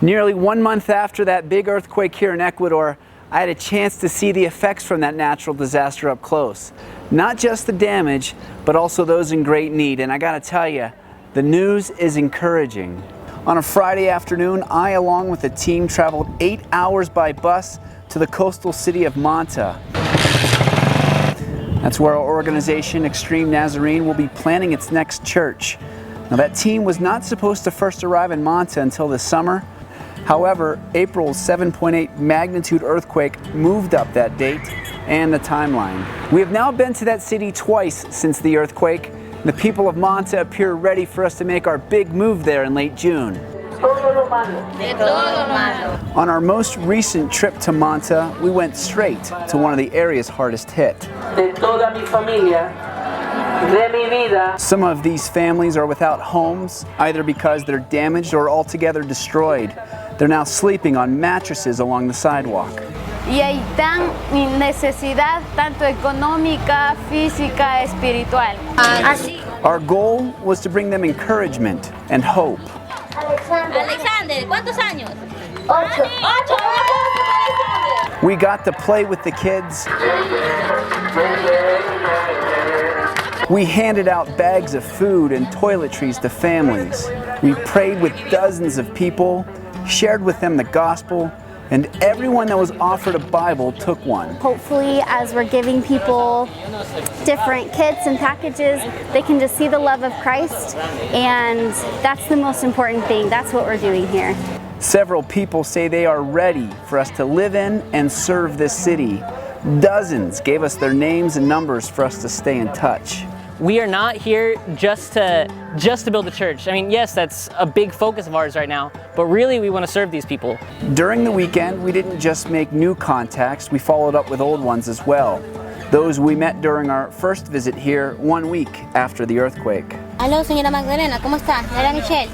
Nearly 1 month after that big earthquake here in Ecuador, I had a chance to see the effects from that natural disaster up close. Not just the damage, but also those in great need. And I gotta tell you, the news is encouraging. On a Friday afternoon, I, along with a team, traveled 8 hours by bus to the coastal city of Manta. That's where our organization, Extreme Nazarene, will be planning its next church. Now, that team was not supposed to first arrive in Manta until this summer. However, April's 7.8 magnitude earthquake moved up that date and the timeline. We have now been to that city twice since the earthquake. The people of Manta appear ready for us to make our big move there in late June. On our most recent trip to Manta, we went straight to one of the area's hardest hit. Some of these families are without homes, either because they're damaged or altogether destroyed. They're now sleeping on mattresses along the sidewalk. Y hay necesidad tanto económica, física, espiritual. Our goal was to bring them encouragement and hope. Alexander, ¿cuántos años? 8. We got to play with the kids. We handed out bags of food and toiletries to families. We prayed with dozens of people, shared with them the gospel, and everyone that was offered a Bible took one. Hopefully, as we're giving people different kits and packages, they can just see the love of Christ, and that's the most important thing. That's what we're doing here. Several people say they are ready for us to live in and serve this city. Dozens gave us their names and numbers for us to stay in touch. We are not here just to build a church. I mean, yes, that's a big focus of ours right now, but really we want to serve these people. During the weekend, we didn't just make new contacts, we followed up with old ones as well. Those we met during our first visit here 1 week after the earthquake. Hello, señora Magdalena, ¿cómo está? Hola, Michelle.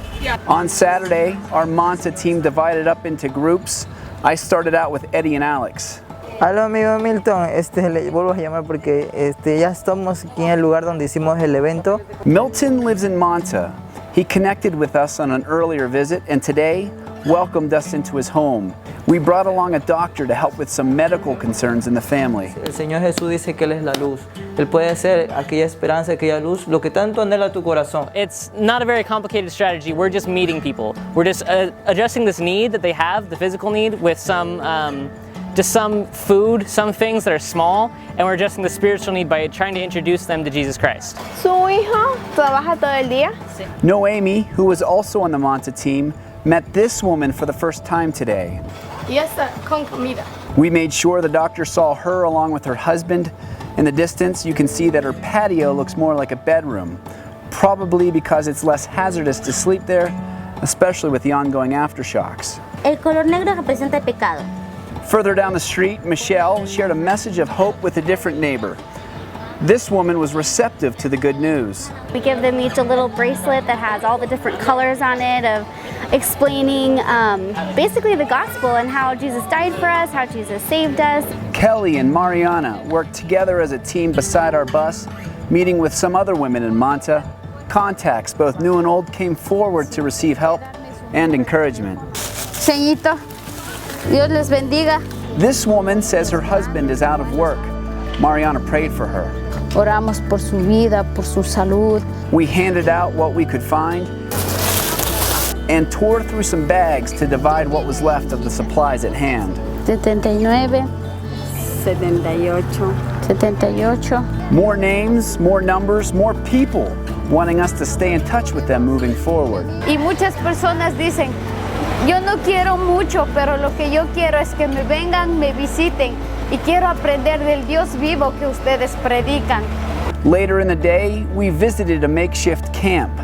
On Saturday, our Manta team divided up into groups. I started out with Eddie and Alex. Hola amigo Milton, le vuelvo a llamar porque ya estamos aquí en el lugar donde hicimos el evento. Milton lives in Manta. He connected with us on an earlier visit and today welcomed us into his home. We brought along a doctor to help with some medical concerns in the family. El Señor Jesús dice que Él es la luz. Él puede ser aquella esperanza, aquella luz, lo que tanto anhela tu corazón. It's not a very complicated strategy. We're just meeting people. We're just addressing this need that they have, the physical need, with just some food, some things that are small, and we're addressing the spiritual need by trying to introduce them to Jesus Christ. ¿Su hijo trabaja todo el día? Noemi, who was also on the Manta team, met this woman for the first time today. Y está con comida. We made sure the doctor saw her along with her husband. In the distance, you can see that her patio looks more like a bedroom, probably because it's less hazardous to sleep there, especially with the ongoing aftershocks. El color negro representa el pecado. Further down the street, Michelle shared a message of hope with a different neighbor. This woman was receptive to the good news. We give them each a little bracelet that has all the different colors on it of explaining basically the gospel and how Jesus died for us, how Jesus saved us. Kelly and Mariana worked together as a team beside our bus, meeting with some other women in Manta. Contacts, both new and old, came forward to receive help and encouragement. Señito, Dios les bendiga. This woman says her husband is out of work. Mariana prayed for her. Oramos por su vida, por su salud. We handed out what we could find and tore through some bags to divide what was left of the supplies at hand. 79, 78, 78. More names, more numbers, more people wanting us to stay in touch with them moving forward. Y muchas personas dicen, yo no quiero mucho, pero lo que yo quiero es que me vengan, me visiten y quiero aprender del Dios vivo que ustedes predican. Later in the day, we visited a makeshift camp.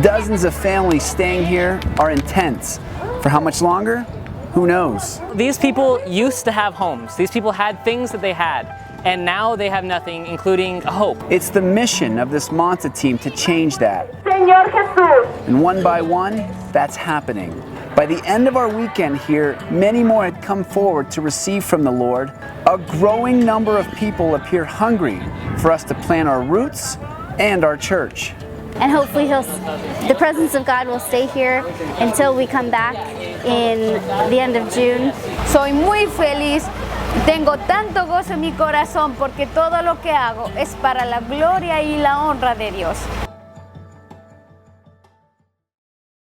Dozens of families staying here are in tents. For how much longer? Who knows? These people used to have homes. These people had things that they had, and now they have nothing, including a hope. It's the mission of this Manta team to change that. Señor Jesús. And one by one, that's happening. By the end of our weekend here, many more had come forward to receive from the Lord. A growing number of people appear hungry for us to plant our roots and our church. and hopefully the presence of God will stay here until we come back in the end of June. Soy muy feliz. Tengo tanto gozo en mi corazón porque todo lo que hago es para la gloria y la honra de Dios.